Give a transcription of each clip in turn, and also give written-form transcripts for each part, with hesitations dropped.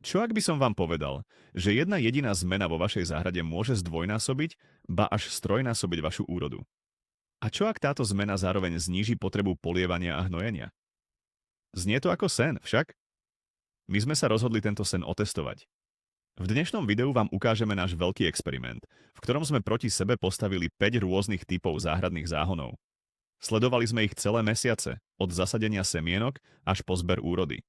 Čo ak by som vám povedal, že jedna jediná zmena vo vašej záhrade môže zdvojnásobiť, ba až strojnásobiť vašu úrodu? A čo ak táto zmena zároveň zníži potrebu polievania a hnojenia? Znie to ako sen, však? My sme sa rozhodli tento sen otestovať. V dnešnom videu vám ukážeme náš veľký experiment, v ktorom sme proti sebe postavili 5 rôznych typov záhradných záhonov. Sledovali sme ich celé mesiace, od zasadenia semienok až po zber úrody.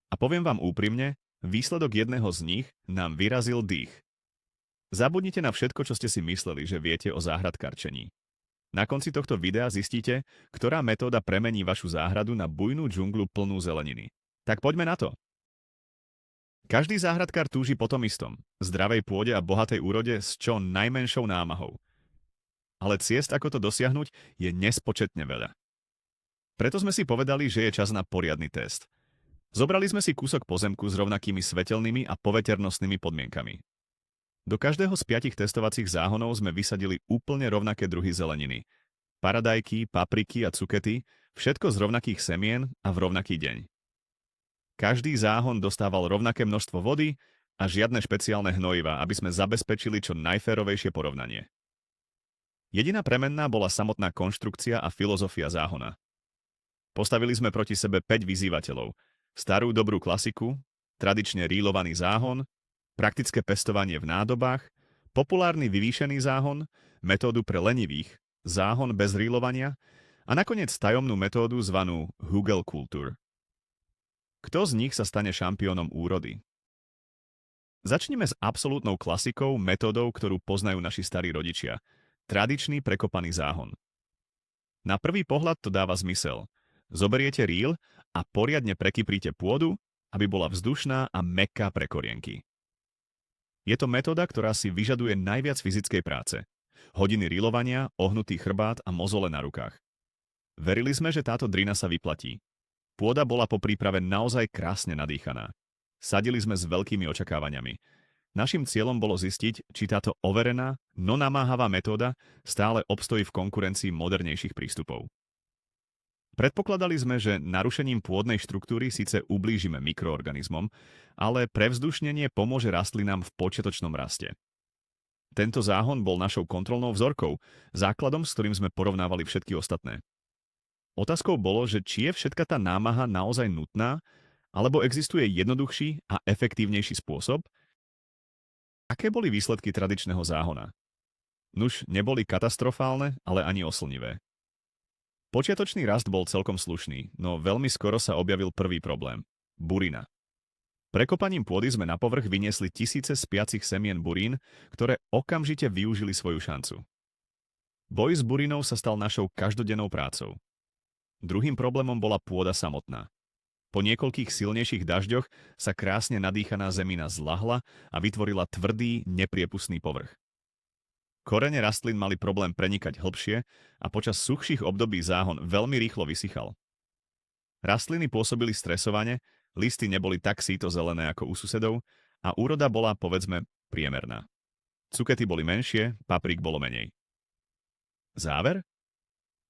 A poviem vám úprimne, výsledok jedného z nich nám vyrazil dých. Zabudnite na všetko, čo ste si mysleli, že viete o záhradkarčení. Na konci tohto videa zistíte, ktorá metóda premení vašu záhradu na bujnú džunglu plnú zeleniny. Tak poďme na to. Každý záhradkár túži po tom istom, zdravej pôde a bohatej úrode s čo najmenšou námahou. Ale ciest, ako to dosiahnuť, je nespočetne veľa. Preto sme si povedali, že je čas na poriadny test. Zobrali sme si kúsok pozemku s rovnakými svetelnými a poveternostnými podmienkami. Do každého z 5 testovacích záhonov sme vysadili úplne rovnaké druhy zeleniny. Paradajky, papriky a cukety, všetko z rovnakých semien a v rovnaký deň. Každý záhon dostával rovnaké množstvo vody a žiadne špeciálne hnojivá, aby sme zabezpečili čo najférovejšie porovnanie. Jediná premenná bola samotná konštrukcia a filozofia záhona. Postavili sme proti sebe 5 vyzývateľov. Starú dobrú klasiku, tradične rílovaný záhon, praktické pestovanie v nádobách, populárny vyvýšený záhon, metódu pre lenivých, záhon bez rílovania a nakoniec tajomnú metódu zvanú Hugelkultur. Kto z nich sa stane šampiónom úrody? Začneme s absolútnou klasikou, metódou, ktorú poznajú naši starí rodičia. Tradičný prekopaný záhon. Na prvý pohľad to dáva zmysel. Zoberiete rýl a poriadne prekypríte pôdu, aby bola vzdušná a mäkká pre korienky. Je to metóda, ktorá si vyžaduje najviac fyzickej práce. Hodiny rýlovania, ohnutý chrbát a mozole na rukách. Verili sme, že táto drina sa vyplatí. Pôda bola po príprave naozaj krásne nadýchaná. Sadili sme s veľkými očakávaniami. Naším cieľom bolo zistiť, či táto overená, no namáhavá metóda stále obstojí v konkurencii modernejších prístupov. Predpokladali sme, že narušením pôdnej štruktúry síce ublížime mikroorganizmom, ale prevzdušnenie pomôže rastlinám v počiatočnom raste. Tento záhon bol našou kontrolnou vzorkou, základom, s ktorým sme porovnávali všetky ostatné. Otázkou bolo, že či je všetka tá námaha naozaj nutná, alebo existuje jednoduchší a efektívnejší spôsob. Aké boli výsledky tradičného záhona? Nuž, neboli katastrofálne, ale ani oslnivé. Počiatočný rast bol celkom slušný, no veľmi skoro sa objavil prvý problém – burina. Prekopaním pôdy sme na povrch vyniesli tisíce spiacich semien burín, ktoré okamžite využili svoju šancu. Boj s burinou sa stal našou každodennou prácou. Druhým problémom bola pôda samotná. Po niekoľkých silnejších dažďoch sa krásne nadýchaná zemina zľahla a vytvorila tvrdý, nepriepustný povrch. Korene rastlín mali problém prenikať hlbšie a počas suchších období záhon veľmi rýchlo vysychal. Rastliny pôsobili stresovane, listy neboli tak síto zelené ako u susedov a úroda bola, povedzme, priemerná. Cukety boli menšie, paprík bolo menej. Záver?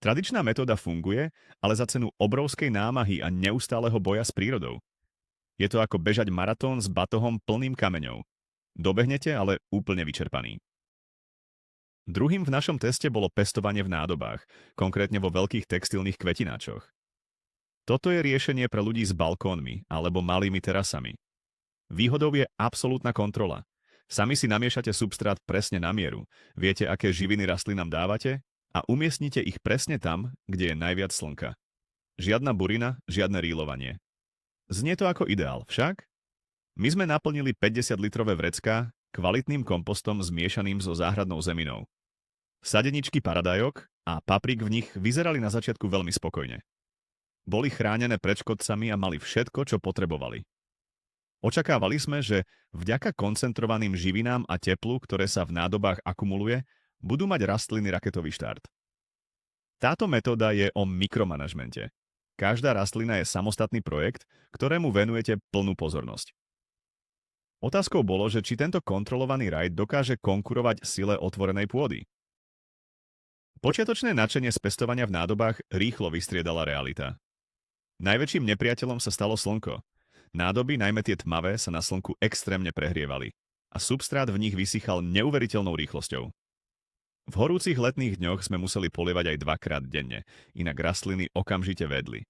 Tradičná metóda funguje, ale za cenu obrovskej námahy a neustáleho boja s prírodou. Je to ako bežať maratón s batohom plným kameňov. Dobehnete, ale úplne vyčerpaní. Druhým v našom teste bolo pestovanie v nádobách, konkrétne vo veľkých textilných kvetináčoch. Toto je riešenie pre ľudí s balkónmi alebo malými terasami. Výhodou je absolútna kontrola. Sami si namiešate substrát presne na mieru, viete, aké živiny rastlinám dávate a umiestnite ich presne tam, kde je najviac slnka. Žiadna burina, žiadne rýlovanie. Znie to ako ideál, však? My sme naplnili 50-litrové vrecká kvalitným kompostom zmiešaným so záhradnou zeminou. Sadeničky paradajok a paprík v nich vyzerali na začiatku veľmi spokojne. Boli chránené pred škodcami a mali všetko, čo potrebovali. Očakávali sme, že vďaka koncentrovaným živinám a teplu, ktoré sa v nádobách akumuluje, budú mať rastliny raketový štart. Táto metóda je o mikromanažmente. Každá rastlina je samostatný projekt, ktorému venujete plnú pozornosť. Otázkou bolo, že či tento kontrolovaný raj dokáže konkurovať sile otvorenej pôdy. Počiatočné nadšenie z pestovania v nádobách rýchlo vystriedala realita. Najväčším nepriateľom sa stalo slnko. Nádoby, najmä tie tmavé, sa na slnku extrémne prehrievali a substrát v nich vysychal neuveriteľnou rýchlosťou. V horúcich letných dňoch sme museli polievať aj 2-krát denne, inak rastliny okamžite vedli.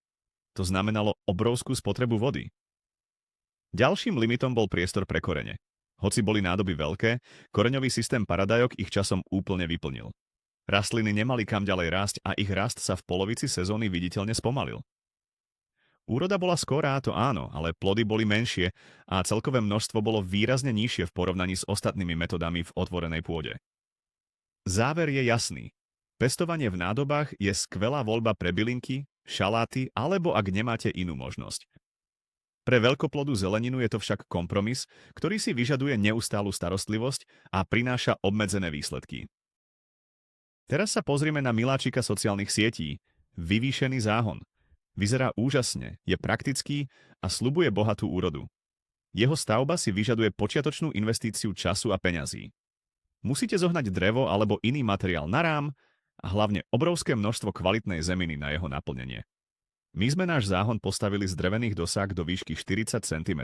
To znamenalo obrovskú spotrebu vody. Ďalším limitom bol priestor pre korene. Hoci boli nádoby veľké, koreňový systém paradajok ich časom úplne vyplnil. Rastliny nemali kam ďalej rásť a ich rast sa v polovici sezóny viditeľne spomalil. Úroda bola skorá, to áno, ale plody boli menšie a celkové množstvo bolo výrazne nižšie v porovnaní s ostatnými metodami v otvorenej pôde. Záver je jasný. Pestovanie v nádobách je skvelá voľba pre bylinky, šaláty alebo ak nemáte inú možnosť. Pre veľkoplodú zeleninu je to však kompromis, ktorý si vyžaduje neustálu starostlivosť a prináša obmedzené výsledky. Teraz sa pozrieme na miláčika sociálnych sietí, vyvýšený záhon. Vyzerá úžasne, je praktický a sľubuje bohatú úrodu. Jeho stavba si vyžaduje počiatočnú investíciu času a peňazí. Musíte zohnať drevo alebo iný materiál na rám a hlavne obrovské množstvo kvalitnej zeminy na jeho naplnenie. My sme náš záhon postavili z drevených dosák do výšky 40 cm.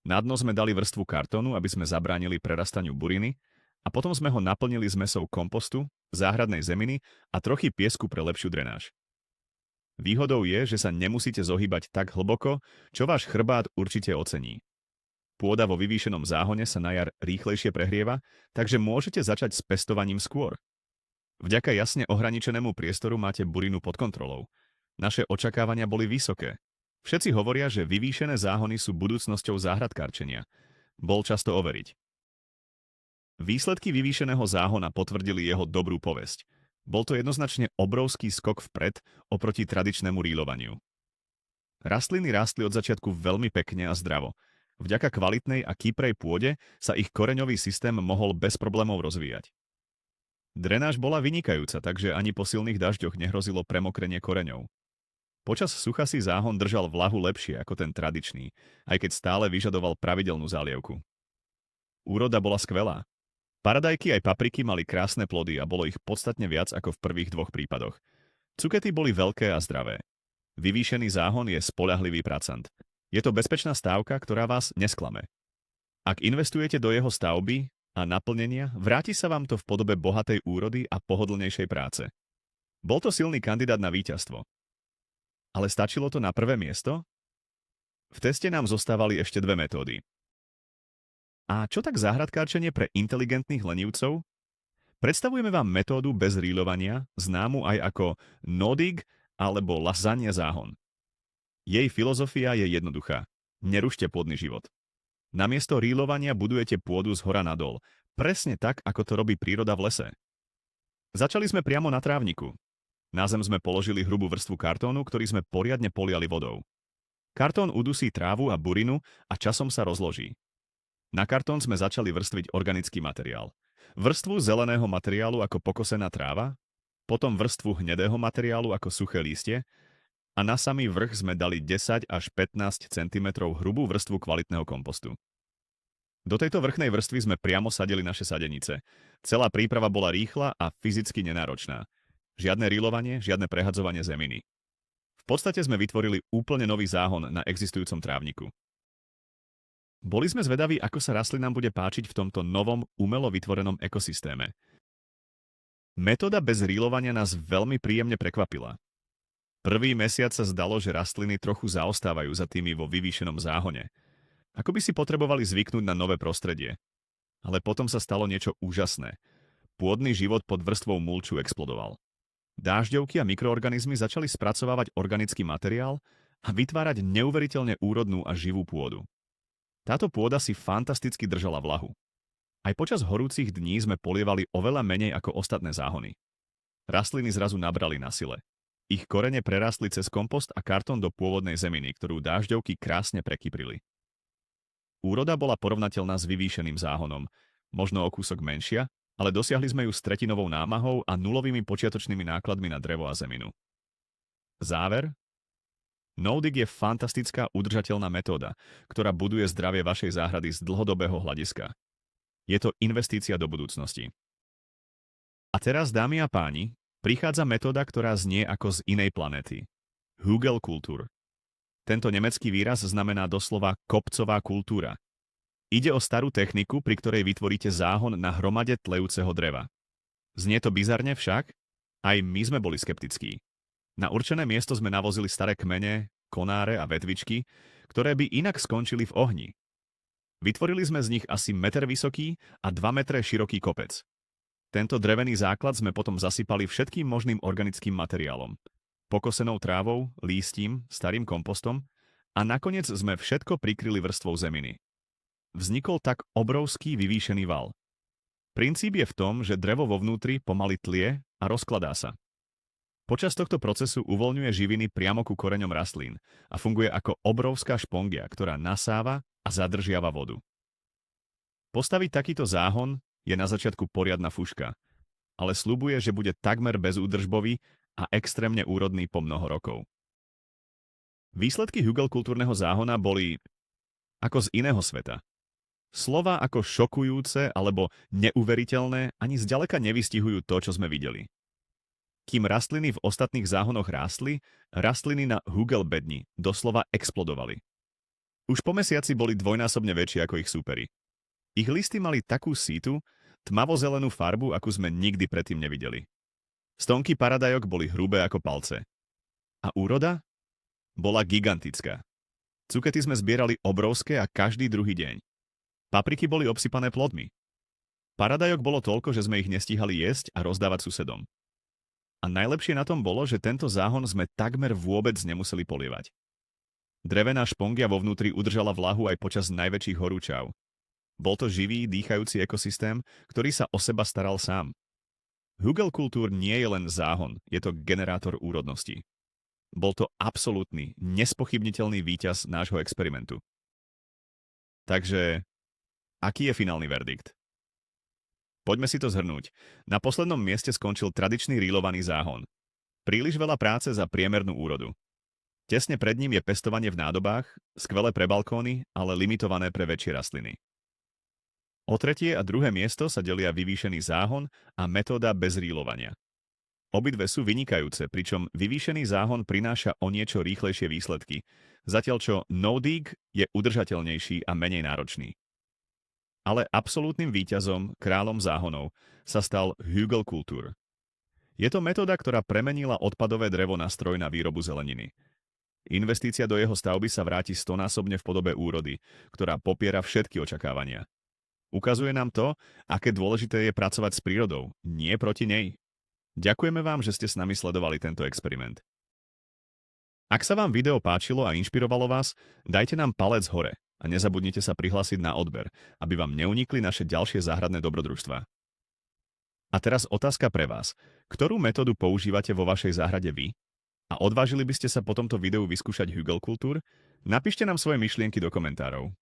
Na dno sme dali vrstvu kartónu, aby sme zabránili prerastaniu buriny, a potom sme ho naplnili zmesou kompostu, záhradnej zeminy a trochy piesku pre lepšiu drenáž. Výhodou je, že sa nemusíte zohýbať tak hlboko, čo váš chrbát určite ocení. Pôda vo vyvýšenom záhone sa na jar rýchlejšie prehrieva, takže môžete začať s pestovaním skôr. Vďaka jasne ohraničenému priestoru máte burinu pod kontrolou. Naše očakávania boli vysoké. Všetci hovoria, že vyvýšené záhony sú budúcnosťou záhradkárčenia. Bol čas to overiť. Výsledky vyvýšeného záhona potvrdili jeho dobrú povesť. Bol to jednoznačne obrovský skok vpred oproti tradičnému rýlovaniu. Rastliny rástli od začiatku veľmi pekne a zdravo. Vďaka kvalitnej a kyprej pôde sa ich koreňový systém mohol bez problémov rozvíjať. Drenáž bola vynikajúca, takže ani po silných dažďoch nehrozilo premokrenie koreňov. Počas sucha si záhon držal vlahu lepšie ako ten tradičný, aj keď stále vyžadoval pravidelnú zálievku. Úroda bola skvelá. Paradajky aj papriky mali krásne plody a bolo ich podstatne viac ako v prvých 2 prípadoch. Cukety boli veľké a zdravé. Vyvýšený záhon je spoľahlivý pracant. Je to bezpečná stávka, ktorá vás nesklame. Ak investujete do jeho stavby a naplnenia, vráti sa vám to v podobe bohatej úrody a pohodlnejšej práce. Bol to silný kandidát na víťazstvo. Ale stačilo to na prvé miesto? V teste nám zostávali ešte 2 metódy. A čo tak záhradkárčenie pre inteligentných lenivcov? Predstavujeme vám metódu bez rýlovania, známu aj ako no-dig alebo lasagne záhon. Jej filozofia je jednoduchá. Nerušte pôdny život. Namiesto rýlovania budujete pôdu zhora nadol, presne tak, ako to robí príroda v lese. Začali sme priamo na trávniku. Na zem sme položili hrubú vrstvu kartónu, ktorý sme poriadne poliali vodou. Kartón udusí trávu a burinu a časom sa rozloží. Na kartón sme začali vrstviť organický materiál. Vrstvu zeleného materiálu ako pokosená tráva, potom vrstvu hnedého materiálu ako suché lístie a na samý vrch sme dali 10 až 15 cm hrubú vrstvu kvalitného kompostu. Do tejto vrchnej vrstvy sme priamo sadili naše sadenice. Celá príprava bola rýchla a fyzicky nenáročná. Žiadne rýlovanie, žiadne prehadzovanie zeminy. V podstate sme vytvorili úplne nový záhon na existujúcom trávniku. Boli sme zvedaví, ako sa rastlinám bude páčiť v tomto novom, umelo vytvorenom ekosystéme. Metóda bez rýlovania nás veľmi príjemne prekvapila. Prvý mesiac sa zdalo, že rastliny trochu zaostávajú za tými vo vyvýšenom záhone. Ako by si potrebovali zvyknúť na nové prostredie. Ale potom sa stalo niečo úžasné. Pôdny život pod vrstvou mulču explodoval. Dážďovky a mikroorganizmy začali spracovávať organický materiál a vytvárať neuveriteľne úrodnú a živú pôdu. Táto pôda si fantasticky držala vlahu. Aj počas horúcich dní sme polievali oveľa menej ako ostatné záhony. Rastliny zrazu nabrali na sile. Ich korene prerastli cez kompost a kartón do pôvodnej zeminy, ktorú dážďovky krásne prekyprili. Úroda bola porovnateľná s vyvýšeným záhonom, možno o kúsok menšia, ale dosiahli sme ju s tretinovou námahou a nulovými počiatočnými nákladmi na drevo a zeminu. Záver? No-dig je fantastická udržateľná metóda, ktorá buduje zdravie vašej záhrady z dlhodobého hľadiska. Je to investícia do budúcnosti. A teraz, dámy a páni, prichádza metóda, ktorá znie ako z inej planéty. Hugel kultúr. Tento nemecký výraz znamená doslova kopcová kultúra. Ide o starú techniku, pri ktorej vytvoríte záhon na hromade tlejúceho dreva. Znie to bizarne však? Aj my sme boli skeptickí. Na určené miesto sme navozili staré kmene, konáre a vetvičky, ktoré by inak skončili v ohni. Vytvorili sme z nich asi meter vysoký a 2 metre široký kopec. Tento drevený základ sme potom zasypali všetkým možným organickým materiálom. Pokosenou trávou, lístím, starým kompostom a nakoniec sme všetko prikryli vrstvou zeminy. Vznikol tak obrovský vyvýšený val. Princíp je v tom, že drevo vo vnútri pomaly tlie a rozkladá sa. Počas tohto procesu uvoľňuje živiny priamo ku koreňom rastlín a funguje ako obrovská špongia, ktorá nasáva a zadržiava vodu. Postaviť takýto záhon je na začiatku poriadna fuška, ale sľubuje, že bude takmer bezúdržbový a extrémne úrodný po mnoho rokov. Výsledky hugelkultúrneho záhona boli ako z iného sveta. Slová ako šokujúce alebo neuveriteľné ani zďaleka nevystihujú to, čo sme videli. Kým rastliny v ostatných záhonoch rástli, rastliny na hugelbedni doslova explodovali. Už po mesiaci boli dvojnásobne väčšie ako ich súperi. Ich listy mali takú sítu, tmavozelenú farbu, akú sme nikdy predtým nevideli. Stonky paradajok boli hrubé ako palce. A úroda? Bola gigantická. Cukety sme zbierali obrovské a každý druhý deň. Papriky boli obsypané plodmi. Paradajok bolo toľko, že sme ich nestíhali jesť a rozdávať susedom. A najlepšie na tom bolo, že tento záhon sme takmer vôbec nemuseli polievať. Drevená špongia vo vnútri udržala vlahu aj počas najväčších horúčav. Bol to živý, dýchajúci ekosystém, ktorý sa o seba staral sám. Hugelkultúr nie je len záhon, je to generátor úrodnosti. Bol to absolútny, nespochybniteľný víťaz nášho experimentu. Takže, aký je finálny verdikt? Poďme si to zhrnúť. Na poslednom mieste skončil tradičný rýlovaný záhon. Príliš veľa práce za priemernú úrodu. Tesne pred ním je pestovanie v nádobách, skvelé pre balkóny, ale limitované pre väčšie rastliny. O tretie a druhé miesto sa delia vyvýšený záhon a metóda bez rýlovania. Obidve sú vynikajúce, pričom vyvýšený záhon prináša o niečo rýchlejšie výsledky, zatiaľ čo no-dig je udržateľnejší a menej náročný. Ale absolútnym víťazom, kráľom záhonov, sa stal hugelkultúr. Je to metóda, ktorá premenila odpadové drevo na stroj na výrobu zeleniny. Investícia do jeho stavby sa vráti stonásobne v podobe úrody, ktorá popiera všetky očakávania. Ukazuje nám to, aké dôležité je pracovať s prírodou, nie proti nej. Ďakujeme vám, že ste s nami sledovali tento experiment. Ak sa vám video páčilo a inšpirovalo vás, dajte nám palec hore a nezabudnite sa prihlásiť na odber, aby vám neunikli naše ďalšie záhradné dobrodružstvá. A teraz otázka pre vás. Ktorú metódu používate vo vašej záhrade vy? A odvážili by ste sa po tomto videu vyskúšať hugelkultúr? Napíšte nám svoje myšlienky do komentárov.